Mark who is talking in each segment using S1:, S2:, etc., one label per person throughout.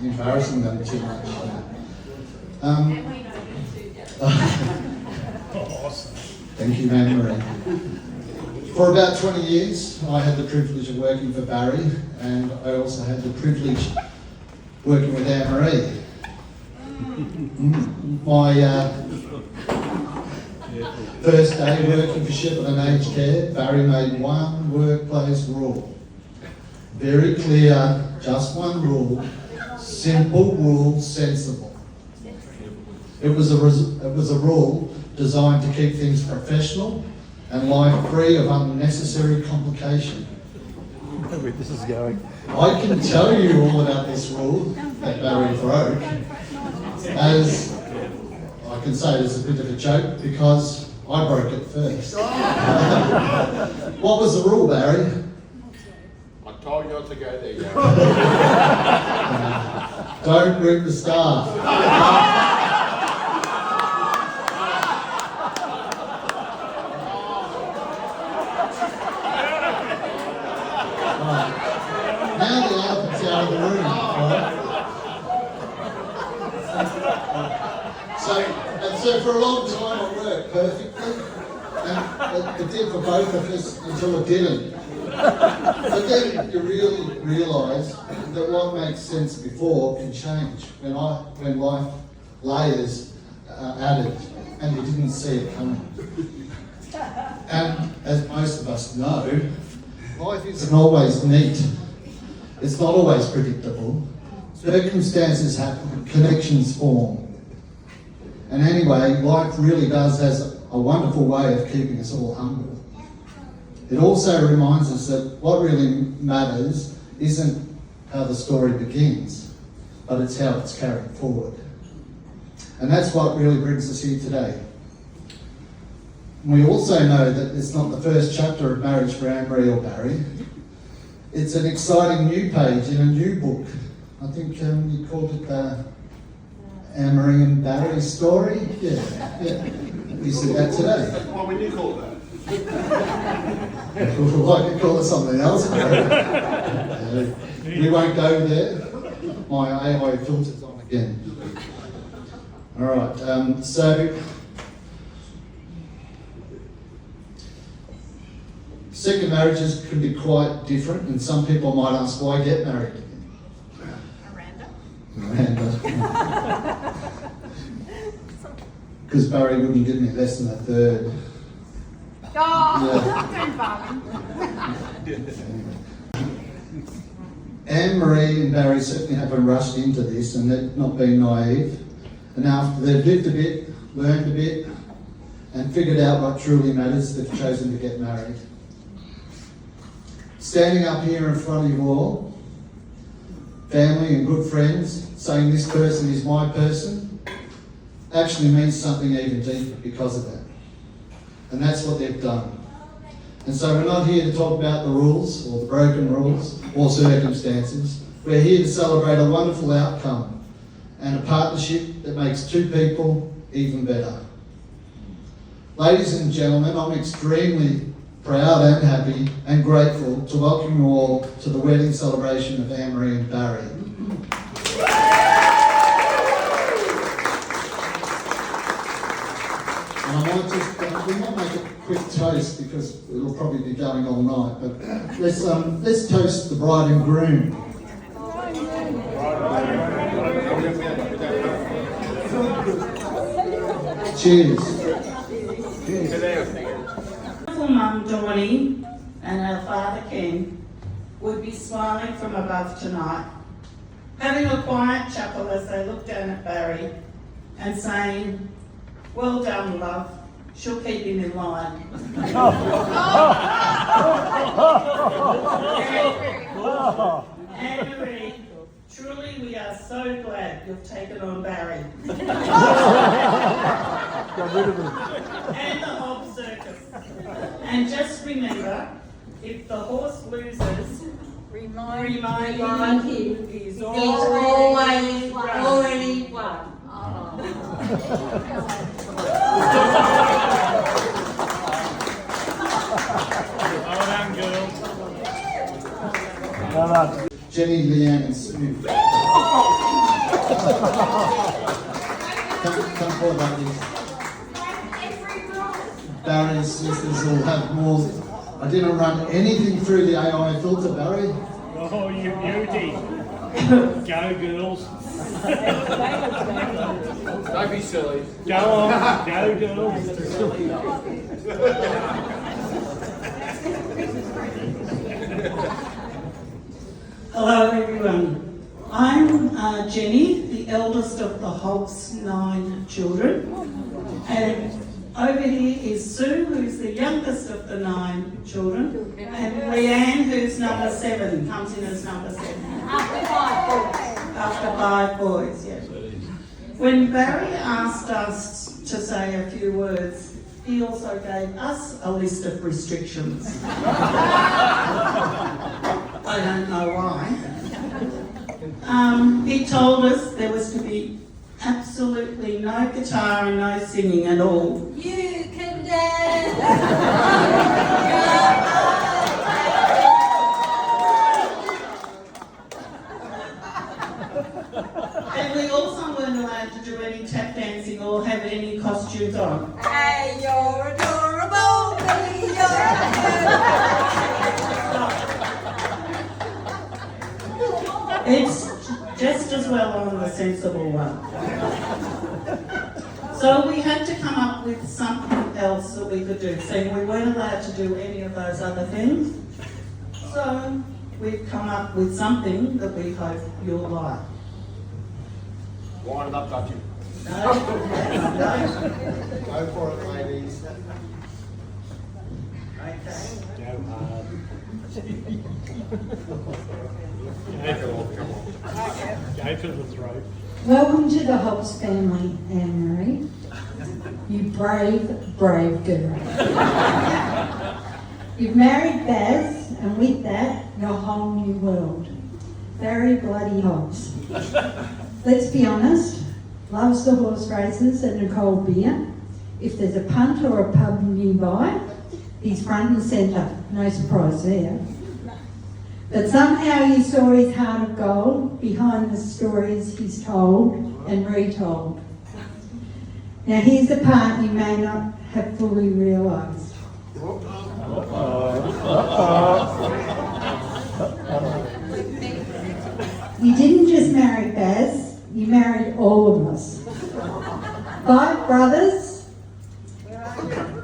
S1: Embarrassing them too much. Thank you, Anne-Marie. For about 20 years, I had the privilege of working for Barry, and I also had the privilege working with Anne-Marie. My first day working for Shepparton Aged Care, Barry made one workplace rule. Very clear, just one rule. Simple rule, sensible. It was a rule designed to keep things professional and life free of unnecessary complication.
S2: Where this is going.
S1: I can tell you all about this rule that Barry broke, as I can say it is a bit of a joke because I broke it first. What was the rule, Barry?
S3: I told you not to go there, Gary.
S1: Don't group the staff. Right. Now the elephant's out of the room. Right? So for a long time it worked perfectly, and it did for both of us until it didn't. But then you really realise that what makes sense before can change when life layers are added and you didn't see it coming. And as most of us know, life isn't always neat. It's not always predictable. Circumstances happen, connections form. And anyway, life really does has a wonderful way of keeping us all humble. It also reminds us that what really matters isn't how the story begins, but it's how it's carried forward. And that's what really brings us here today. We also know that it's not the first chapter of marriage for Anne-Marie or Barry. It's an exciting new page in a new book. I think you called it Anne-Marie and Barry's story. Yeah. We said that today.
S3: What would you call that?
S1: I could call it something else. We won't go there. My AI filter's on again. All right. So second marriages can be quite different, and some people might ask, why get married? Miranda. Because Barry wouldn't give me less than a third. Anne-Marie and Barry certainly haven't rushed into this and they've not been naive. And after they've lived a bit, learned a bit, and figured out what truly matters, they've chosen to get married. Standing up here in front of you all, family and good friends, saying this person is my person, actually means something even deeper because of that. And that's what they've done. And so we're not here to talk about the rules or the broken rules or circumstances. We're here to celebrate a wonderful outcome and a partnership that makes two people even better. Ladies and gentlemen, I'm extremely proud and happy and grateful to welcome you all to the wedding celebration of Anne-Marie and Barry. We might make a quick toast because it'll probably be going all night. But let's toast the bride and groom. Cheers.
S4: Beautiful mum Dawny and her father Ken would be smiling from above tonight, having a quiet chuckle as they looked down at Barry and saying, "Well done, love. She'll keep him in line." Anne-Marie, truly we are so glad you've taken on Barry. And the Hobbs circus. And just remember, if the horse loses, remind him he's already won.
S2: Well done, girls.
S1: Jenny, Leanne and Smith. thought about this. Barry's sisters will have more. I didn't run anything through the AI filter, Barry.
S2: Oh, you beauty. Go, girls.
S3: Don't be silly.
S2: Go on. Go, girls.
S4: Hello everyone. I'm Jenny, the eldest of the Hobbs 9 children. And over here is Sue, who's the youngest of the 9 children. And Leanne, who's number 7, comes in as number 7. After 5 boys, yeah. When Barry asked us to say a few words, he also gave us a list of restrictions. I don't know why. He told us there was to be absolutely no guitar and no singing at all.
S5: You can dance.
S4: And we also weren't allowed to do any tap dancing or have any costumes on.
S5: Hey, you're adorable, Billy, you're
S4: It's just as well on the sensible one. So we had to come up with something else that we could do. See, we weren't allowed to do any of those other things. So we've come up with something that we hope you'll like.
S3: Wind it up, don't you?
S4: No? No?
S1: Go for it, ladies.
S4: Okay.
S2: Go hard.
S3: Come on.
S2: Go to the throat.
S6: Welcome to the Hobbs family, Anne-Marie. You brave, brave girl. You've married Baz, and with that, your whole new world. Very bloody Hobbs. Let's be honest, loves the horse races and a cold beer. If there's a punt or a pub nearby, he's front and centre. No surprise there. But somehow you saw his heart of gold behind the stories he's told and retold. Now here's the part you may not have fully realised. You didn't just marry Baz, you married all of us. 5 brothers.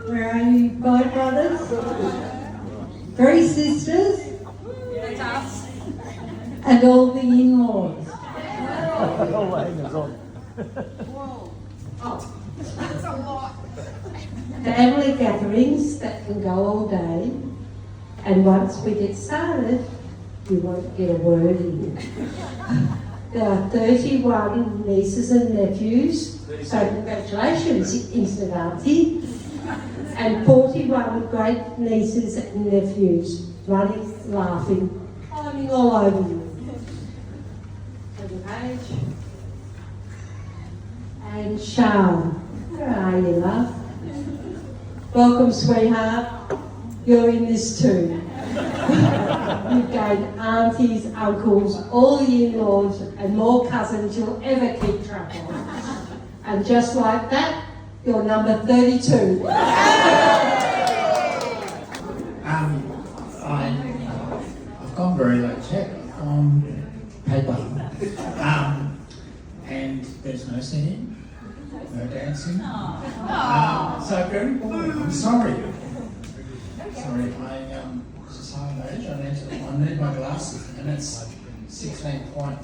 S6: Where are you? 5 brothers? 3 sisters. And all the in-laws.
S2: Oh, hangers on.
S6: Family gatherings that can go all day. And once we get started, you won't get a word in. There are 31 nieces and nephews, so congratulations, instant auntie. And 41 great nieces and nephews, running, laughing, climbing all over you. Paige and Charlotte, where are you, love? Welcome, sweetheart. You're in this too. You've gained aunties, uncles, all the in-laws, and more cousins you'll ever keep track of. And just like that, you're number 32.
S7: I've gone very low tech on paper. And there's no singing, no dancing. So very boring. I'm sorry. Sorry, it's a silent age. I need my glasses, and it's 16 point.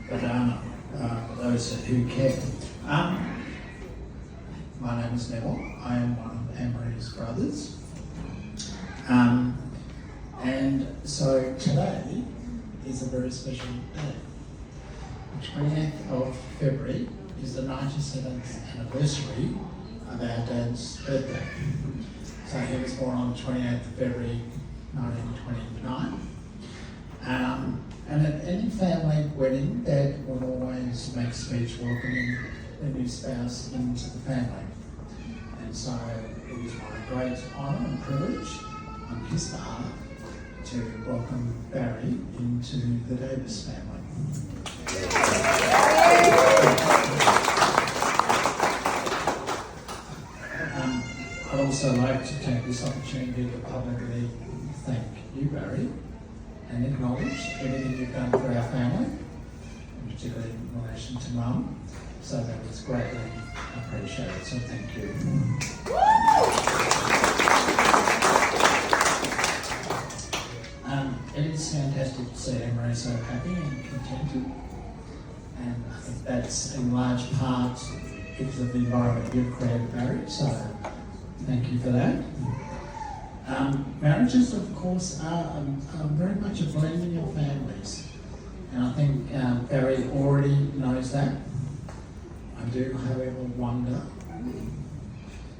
S7: But for those who care. My name is Neville. I am one of Anne-Marie's brothers. And so today is a very special day. The 28th of February is the 97th anniversary of our dad's birthday. So he was born on the 28th of February 1929. And at any family wedding, Dad would always make a speech welcoming the new spouse into the family. And so it was my great honour and privilege on his behalf to welcome Barry into the Davis family. also like to take this opportunity to publicly thank you, Barry, and acknowledge everything you've done for our family, and particularly in relation to Mum. So that was greatly appreciated, so thank you. It is fantastic to see Emery so happy and contented, and I think that's in large part because of the environment you've created, Barry, so thank you for that. Marriages, of course, are very much a blend in your families, and I think Barry already knows that. I do, however, wonder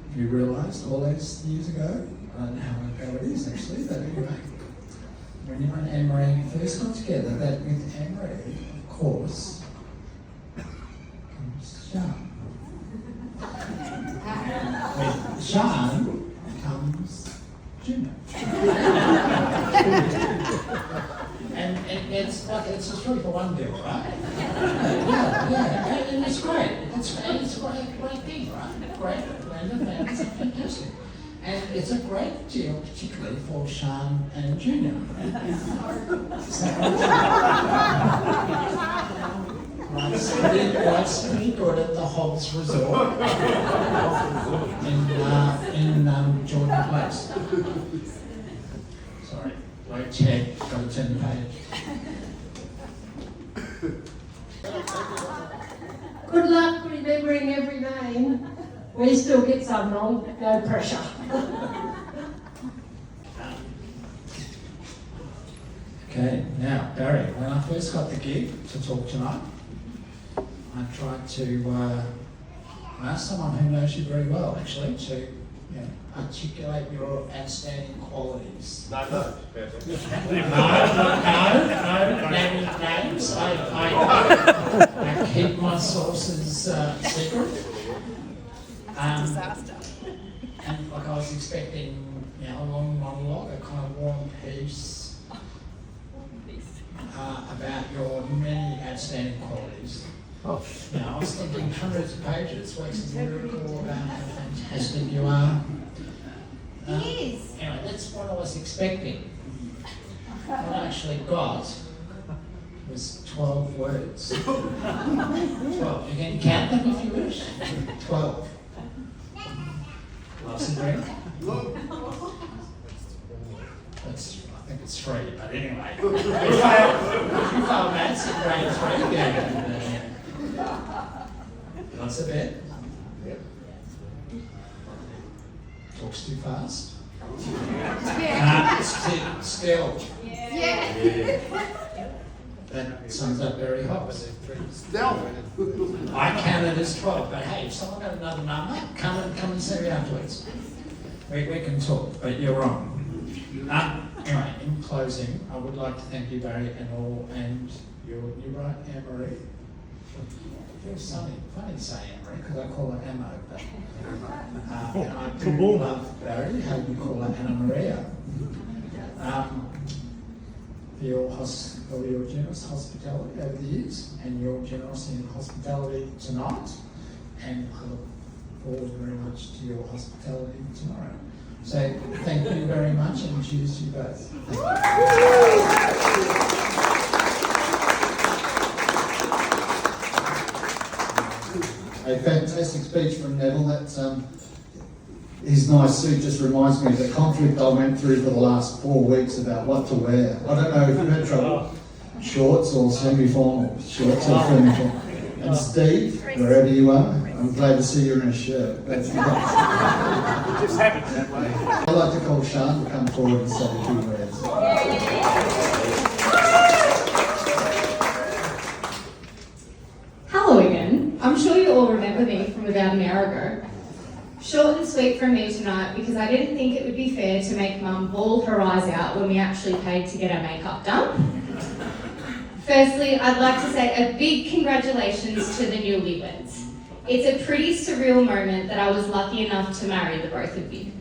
S7: if you realised all those years ago, I don't know how ago it is actually, but anyway, when you and Emery first got together, that with Emery, of course, comes Sean. With Sean comes Junior. and it's a 3-for-1 deal, right? Yeah, and it's great. It's a great thing, right? Great blend of families, it's fantastic. And it's a great deal, particularly for Sean and Junior. It's pretty good at the Hobbs Resort in Jordan Place. Sorry, right check, got to turn the page.
S6: Good luck remembering every name. We still get some wrong, no pressure.
S7: Okay, now Barry, when I first got the gig to talk tonight, I tried to ask someone who knows you very well actually to articulate your outstanding qualities.
S3: No.
S7: No, naming names. I keep my sources secret.
S5: Disaster.
S7: And like I was expecting, a long monologue, a kind of warm piece about your many outstanding qualities. I was thinking hundreds of pages, wax lyrical about how fantastic you are. Anyway, that's what I was expecting. What I actually got was 12 words. 12. You can count them if you wish. 12. Loves a drink. I think it's free, but anyway. If you fail maths in grade 3, loves a bit. Talks too fast. Still.
S5: Yeah.
S7: That sums up Barry Hobbs. I counted as 12, but hey, if someone got another number, come and see me afterwards. We can talk, but you're wrong. Anyway, in closing, I would like to thank you, Barry, and you're right, Anne-Marie. It feels funny to say Anne-Marie, because I call her Ammo, but and I do love Barry, how you call her Anna Maria. For your generous hospitality over the years, and your generosity in hospitality tonight, and I look forward very much to your hospitality tomorrow. So thank you very much, and cheers to you both.
S1: A fantastic speech from Neville. His nice suit just reminds me of the conflict I went through for the last 4 weeks about what to wear. I don't know if you've had trouble. Shorts or semi-formal, shorts or semi-formal. And Steve, wherever you are, I'm glad to see you're in a shirt.
S2: It just happens that way.
S1: I'd like to call Sean to come forward and say a few words.
S8: Hello again. I'm sure you all remember me from about an hour ago. Short and sweet from me tonight because I didn't think it would be fair to make Mum bawl her eyes out when we actually paid to get our makeup done. Firstly, I'd like to say a big congratulations to the newlyweds. It's a pretty surreal moment that I was lucky enough to marry the both of you.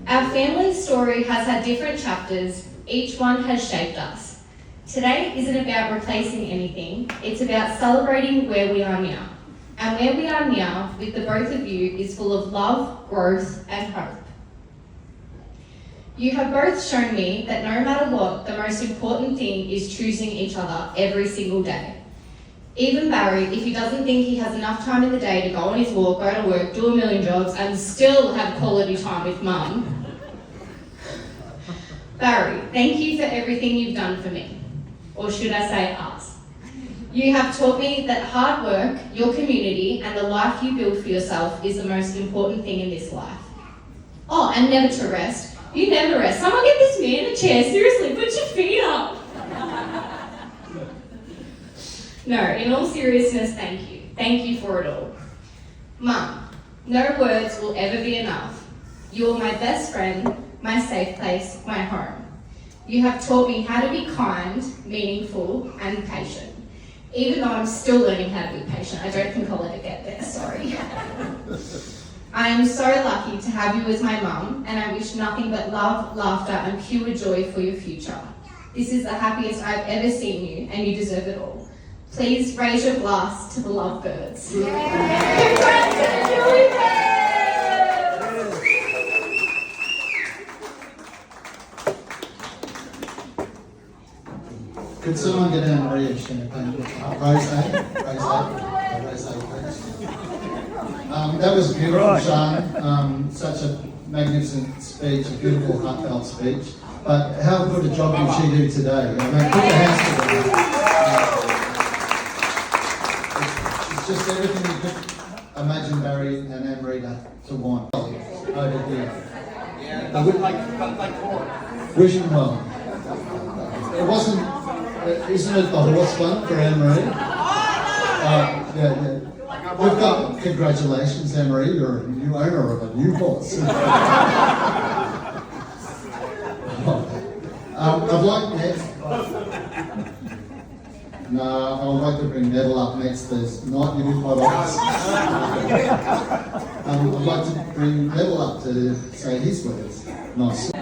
S8: Our family story has had different chapters, each one has shaped us. Today isn't about replacing anything, it's about celebrating where we are now. And where we are now with the both of you is full of love, growth, and hope. You have both shown me that no matter what, the most important thing is choosing each other every single day. Even Barry, if he doesn't think he has enough time in the day to go on his walk, go to work, do a million jobs, and still have quality time with Mum. Barry, thank you for everything you've done for me. Or should I say us? You have taught me that hard work, your community, and the life you build for yourself is the most important thing in this life. Oh, and never to rest. You never rest. Someone get this man a chair. Seriously, put your feet up. No, in all seriousness, thank you. Thank you for it all. Mum, no words will ever be enough. You are my best friend, my safe place, my home. You have taught me how to be kind, meaningful, and patient. Even though I'm still learning how to be patient, I don't think I'll ever get there, sorry. I am so lucky to have you as my mum, and I wish nothing but love, laughter, and pure joy for your future. This is the happiest I've ever seen you, and you deserve it all. Please raise your glass to the lovebirds. Congrats to the newlyweds!
S1: Could someone get down Maria champagne? Rosé, please. That was beautiful, Sean. Such a magnificent speech, a beautiful, heartfelt speech. But how good a job did she do today? I mean, put your hands together. It's just everything you could imagine Barry and Anne-Marie to want. Over here.
S2: Yeah, I would like corn.
S1: Wish him well. It wasn't, isn't it the horse one for Anne-Marie? Yeah. We've got, congratulations, Anne-Marie, you're a new owner of a new horse. I'd like next. No, I would like to bring Neville up next. There's not new products. I'd like to bring Neville up to say his words. Nice. No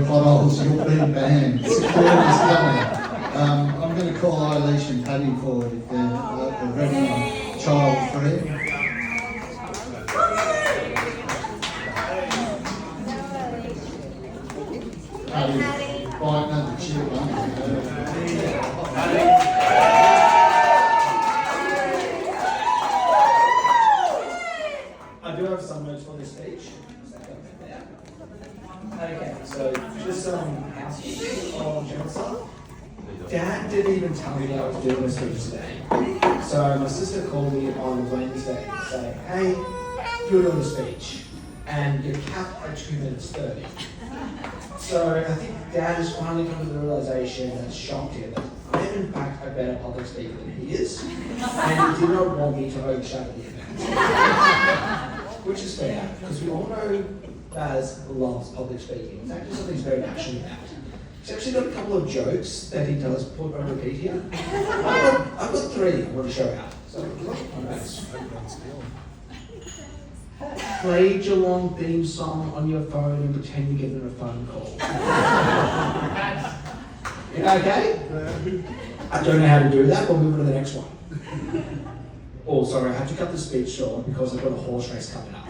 S1: potholes, you're being banned. Security's coming. I'm going to call Eilish and Paddy forward if they're ready for child free. Paddy, buy another cheap one.
S9: I do have some notes for this speech. Okay, so just some housekeeping on general stuff. Dad didn't even tell me I was doing this speech today. So my sister called me on Wednesday to say, hey, you're doing a speech and you're capped at 2 minutes 30. So I think Dad has finally come to the realization that's shocked him that I am in fact a better public speaker than he is, and he did not want me to overshadow the event. Which is fair, because we all know Baz loves public speaking. It's actually something he's very passionate about. He's actually got a couple of jokes that he does put on repeat here. I've got 3 I want to show out. So, play Geelong theme song on your phone and pretend you're giving a phone call. Okay? I don't know how to do that, but we'll move on to the next one. Oh, sorry, I have to cut the speech short because I've got a horse race coming up.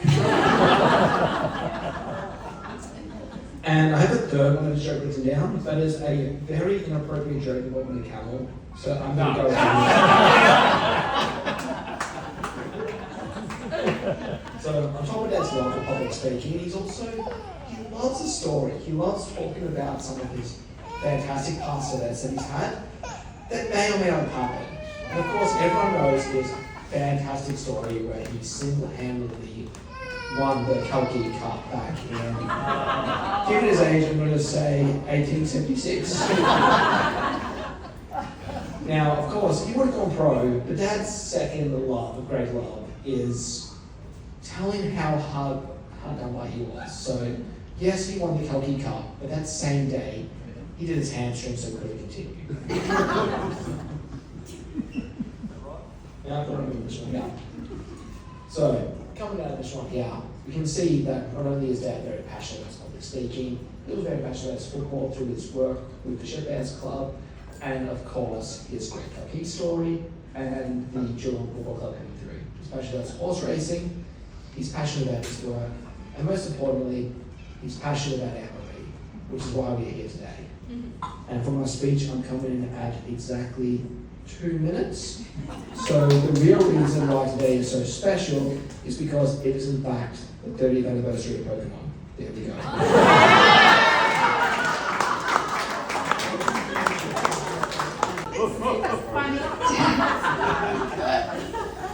S9: And I have a third one of the joke written down. That is a very inappropriate joke involving a camel. So I'm going to go with So on top of Dad's love for public speaking, he loves a story. He loves talking about some of his fantastic past events that he's had that may or may not have happened. And of course, everyone knows his fantastic story where he single-handedly won the Kalki Cup back in, given his age, I'm going to say 1876. Now, of course, he would have gone pro, but Dad's second love, a great love, is telling how hard done by he was. So, yes, he won the Kalki Cup, but that same day, he did his hamstring so he couldn't continue. Now I've got to move this one down. So, coming out of this one here, we can see that not only is Dad very passionate about public speaking, he was very passionate about his football through his work with the Shepherds Club, and of course his Great Coquille story and the Geelong Football Club coming through. He's passionate about horse racing, he's passionate about his work, and most importantly, he's passionate about Anne-Marie, which is why we're here today. And for my speech, I'm coming in at exactly 2 minutes. So the real reason why today is so special is because it is in fact the 30th anniversary of Pokemon. There we go.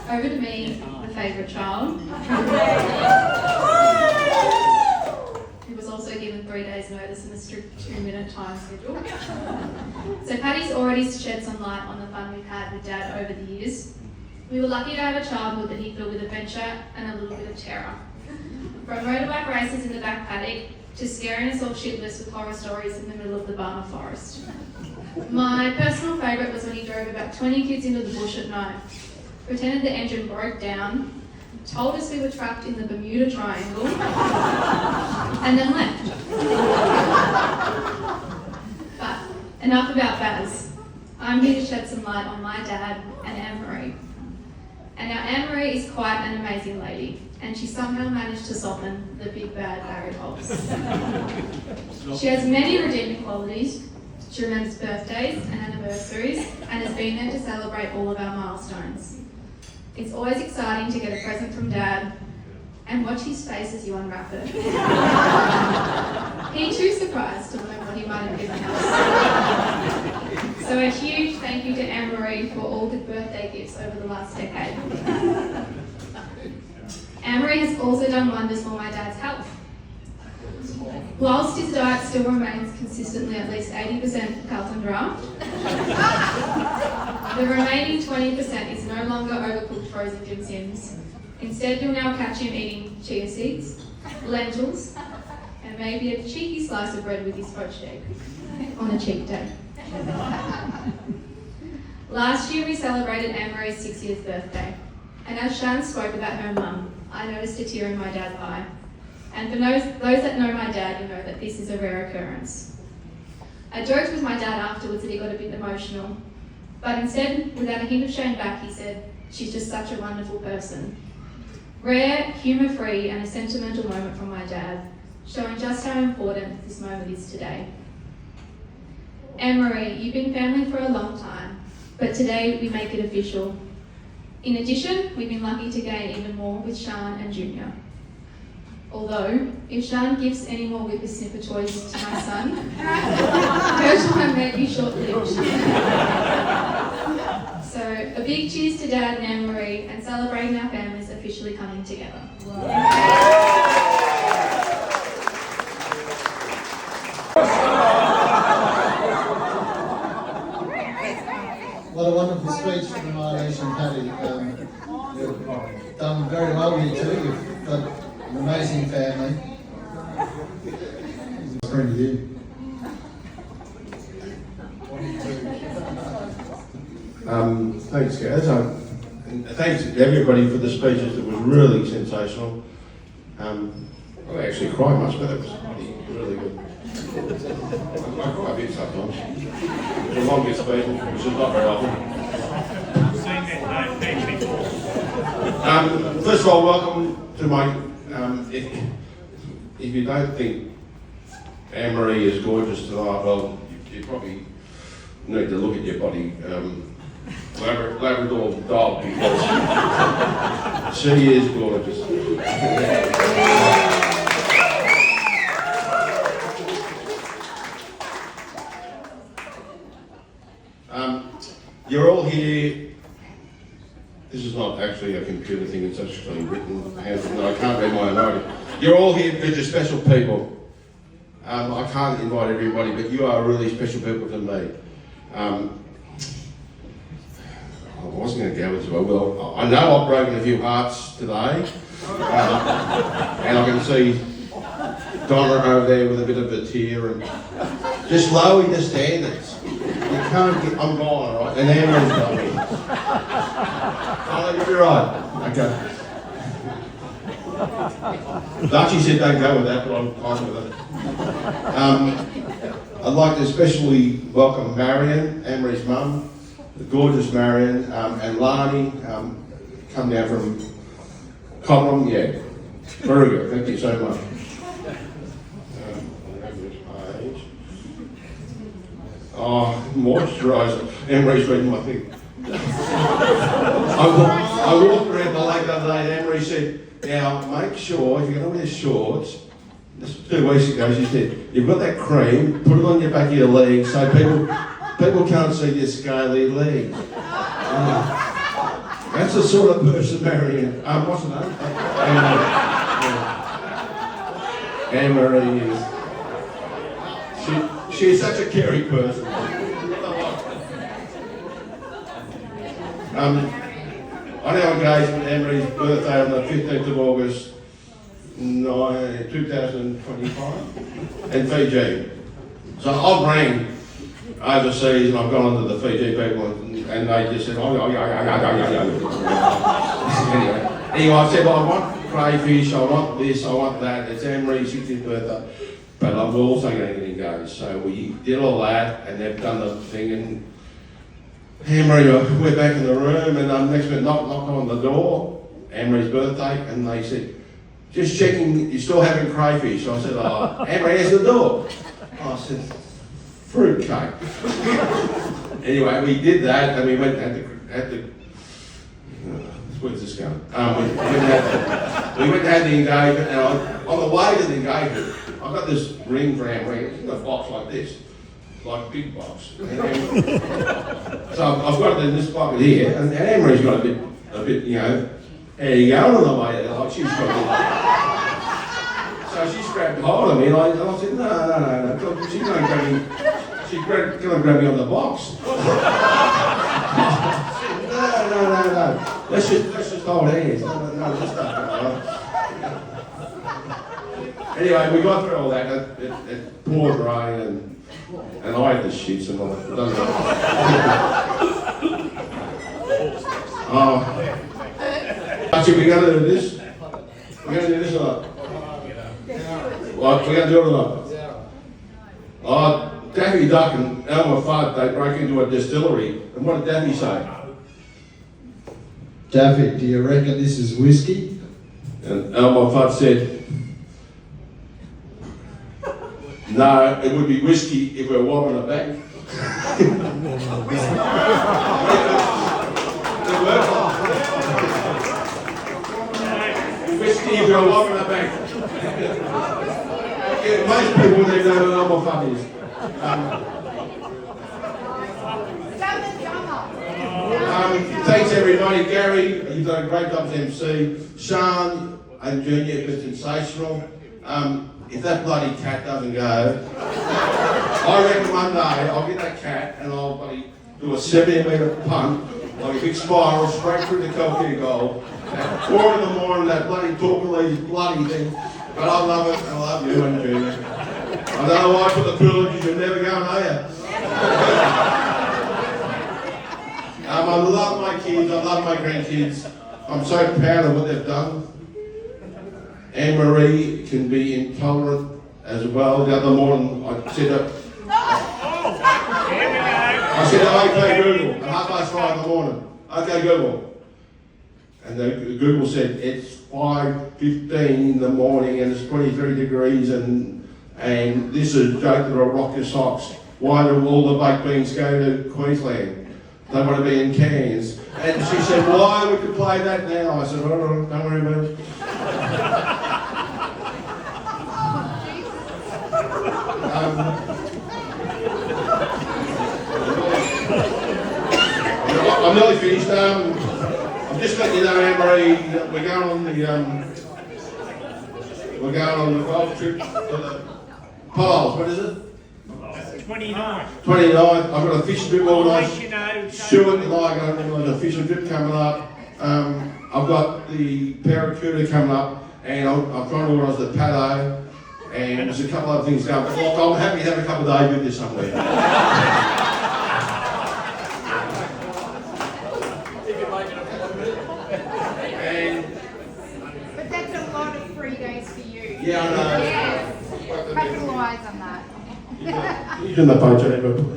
S8: Over to me, the favourite child. Who was also given 3 days notice in a strict 2-minute time schedule. So Paddy's already shed some light on the fun we've had with Dad over the years. We were lucky to have a childhood that he filled with adventure and a little bit of terror. From motorbike races in the back paddock to scaring us all shitless with horror stories in the middle of the Barmah forest. My personal favourite was when he drove about 20 kids into the bush at night, pretended the engine broke down, told us we were trapped in the Bermuda Triangle, and then left. But enough about Baz. I'm here to shed some light on my dad and Anne-Marie. And now Anne-Marie is quite an amazing lady, and she somehow managed to soften the big bad Barry Hobbs. She has many redeeming qualities. She remembers birthdays and anniversaries and has been there to celebrate all of our milestones. It's always exciting to get a present from Dad and watch his face as you unwrap it. He too surprised to learn what he might have given us. So a huge thank you to Anne-Marie for all the birthday gifts over the last decade. Anne-Marie has also done wonders for my dad's health. Whilst his diet still remains consistently at least 80% Carlton Draft, the remaining 20% is no longer overcooked frozen Jim Sims. Instead, you'll now catch him eating chia seeds, lentils, and maybe a cheeky slice of bread with his poached egg on a cheat day. Last year we celebrated Anne-Marie's 6th birthday, and as Shan spoke about her mum, I noticed a tear in my dad's eye. And for those that know my dad, you know that this is a rare occurrence. I joked with my dad afterwards that he got a bit emotional, but instead, without a hint of shame back, he said, "She's just such a wonderful person." Rare, humour-free, and a sentimental moment from my dad, showing just how important this moment is today. Anne-Marie, you've been family for a long time, but today we make it official. In addition, we've been lucky to gain even more with Sean and Junior. Although, if Sean gives any more whippersnipper toys to my son, her time may be short-lived. So, a big cheers to Dad and Anne-Marie and celebrating our families officially coming together.
S1: What a wonderful speech from the My Nation Paddy. You've done very well, you two. You've got an amazing family. It's friend of you.
S10: Thanks, Gaz. And thanks to everybody for the speeches. It was really sensational. I actually cried much, but it was really good. I cry a bit sometimes. It's the longest speech, which is not very often. First of all, welcome to my. If you don't think Anne-Marie is gorgeous tonight, well, you probably need to look at your body. Labrador dog, because she is gorgeous. You're all here. This is not actually a computer thing, it's actually written. No, I can't read my own writing. You're all here because you're special people. I can't invite everybody, but you are really special people to me. I wasn't going to go into it. Well, I know I've broken a few hearts today. And I can see Donna over there with a bit of a tear and just lowering the standards. You can't get, I'm gone, all right? And Anne-Marie's going. Oh, you're right. Okay. Darcy said don't go with that, but I'm fine with it. I I'd like to especially welcome Marion, Anne-Marie's mum, the gorgeous Marion, and Lani, come down from Cobram, yeah. Very good, thank you so much. Oh, moisturiser. Anne-Marie's reading my thing. I walked around the lake the other day and Anne-Marie said, now make sure if you're going to wear shorts, this was 2 weeks ago, she said, you've got that cream, put it on your back of your legs so people can't see your scaly legs. That's the sort of person Marion, what's her name? Anne-Marie is. She's such a caring person. I now engaged with Anne-Marie's birthday on the 15th of August 2025 in Fiji. So I've rang overseas and I've gone to the Fiji people and they just said, Anyway, I said, well, I want crayfish, I want this, I want that. It's Anne-Marie's 60th birthday. But I'm also going to get engaged. So we did all that and they've done the thing and Anne-Marie, we're back in the room and next minute knocked on the door, Anne-Marie's birthday, and they said, just checking, you're still having crayfish. I said, oh, Anne-Marie, here's the door. I said, fruitcake. Anyway, we did that and we went at the where's this going? We went to have the engagement and on the way to the engagement, I've got this ring for Anne-Marie, it's in a box like this. Like a big box. So I've got it in this pocket here, and Anne-Marie's got a bit, you know, how you going on the way there? Like she's got so she grabbed hold of me, and I said, no, she's going to grab me. She's going to grab me on the box. No. Let's just hold hands. No, let's not. Anyway, we got through all that. It poured rain and I had the shits and all that. Actually, we're going to do this. We're going to do this or not? We're going to do it or not? Daffy Duck and Elmer Fudd, they broke into a distillery. And what did Daffy say?
S1: Daffy, do you reckon this is whiskey?
S10: And Elmer Fudd said, no, it would be whiskey if we were robbing a bank. Whiskey if we were robbing a bank. Yeah, most people, they know who Elmer Fudd is. Thanks everybody. Gary, you've done a great job as MC. Sean and Junior have been sensational. If that bloody cat doesn't go, I reckon one day I'll get that cat and I'll bloody do a 70-metre punt, like a big spiral, straight through the Calcutta Gold. At 4 in the morning, that bloody Torquilese bloody thing. But I love it, and I love you and Junior. I don't know why I put the privileges, you're never going, are you? I love my kids, I love my grandkids. I'm so proud of what they've done. Anne-Marie can be intolerant as well. The other morning I said, okay Google, at 5:30 in the morning. Okay Google. And Google said, it's 5:15 in the morning and it's 23 degrees and this is a joke that'll rock your socks. Why do all the baked beans go to Queensland? They want to be in Cairns. And she said, why we could play that now? I said, oh, don't worry about it. I'm nearly finished. I'm just letting you know, Anne-Marie, we're going on the golf trip to the Poles. What is it?
S3: 29.
S10: 29th. I've got a fishing trip organised. Stuart and I are going on a fishing trip coming up. I've got the Paracuda coming up, and I'm trying to organise the Paddle. And there's a couple of things going, but look, I'm happy to have a couple of days with you somewhere.
S11: But that's a lot of free days for you.
S10: Yeah, I know.
S11: Yes. Capitalise on that.
S10: He's in the photo ever, please.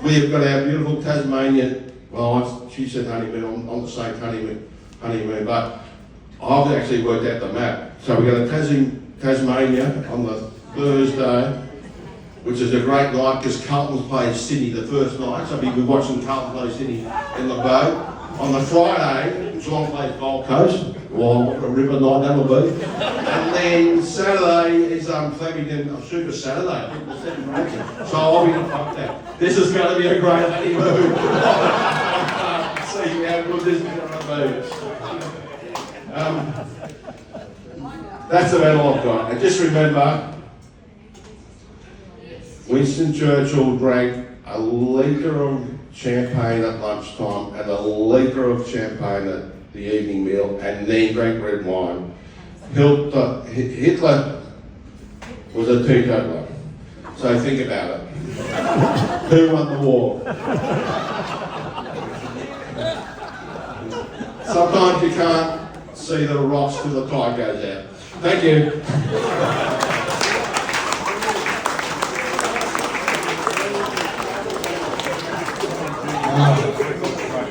S10: We've got our beautiful Tasmanian, well, she said honeymoon, I'm the same honeymoon, but I've actually worked out the map. So we've got a Tasmania on the Thursday, which is a great night because Carlton's played Sydney the first night, so we'll be watching Carlton play Sydney in the boat. On the Friday, Geelong plays Gold Coast. Well, what a ripper night that'll be. And then Saturday is Flemington, Super Saturday, I think the second race. So I'll be fucked out. This is going to be a great honeymoon. See how good this is going to be. That's about all I've got. And just remember, Winston Churchill drank a litre of champagne at lunchtime and a litre of champagne at the evening meal, and then drank red wine. Hitler was a teetotaler. So think about it. Who won the war? Sometimes you can't see the rocks till the tide goes out. Thank you.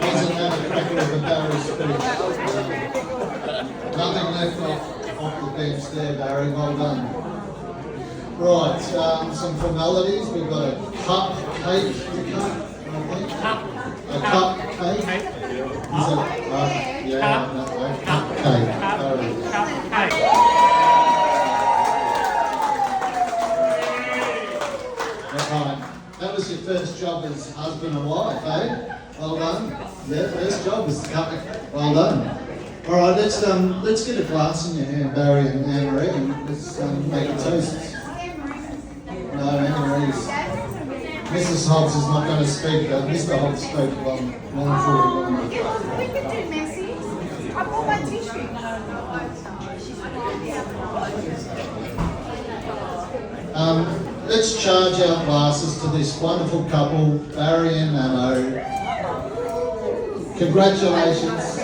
S1: Wasn't that a cracker of a Barry speech? Nothing left off the bench there, Barry. Well done. Right, some formalities. We've got a cupcake to cut, I think. A cupcake. Is it? Yeah, no, a cupcake. Right. That was your first job as husband and wife, eh? Well done. Yeah, first job was the cupcake. Well done. All right, let's get a glass in your hand, Barry and Anne-Marie, and let's make a toast. No, Anne-Marie's. Mrs. Hobbs is not going to speak, but Mr. Hobbs spoke long before.
S5: We could do Messi. I brought my tissue.
S1: Let's charge our glasses to this wonderful couple, Barry and Nano. Congratulations.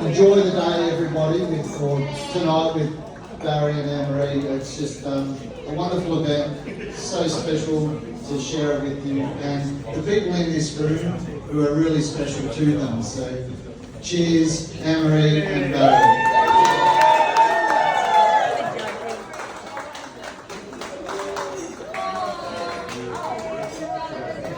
S1: Enjoy the day, everybody, tonight with Barry and Anne-Marie. It's just a wonderful event, so special to share it with you, and the people in this room who are really special to them. So, cheers, Anne-Marie and Barry.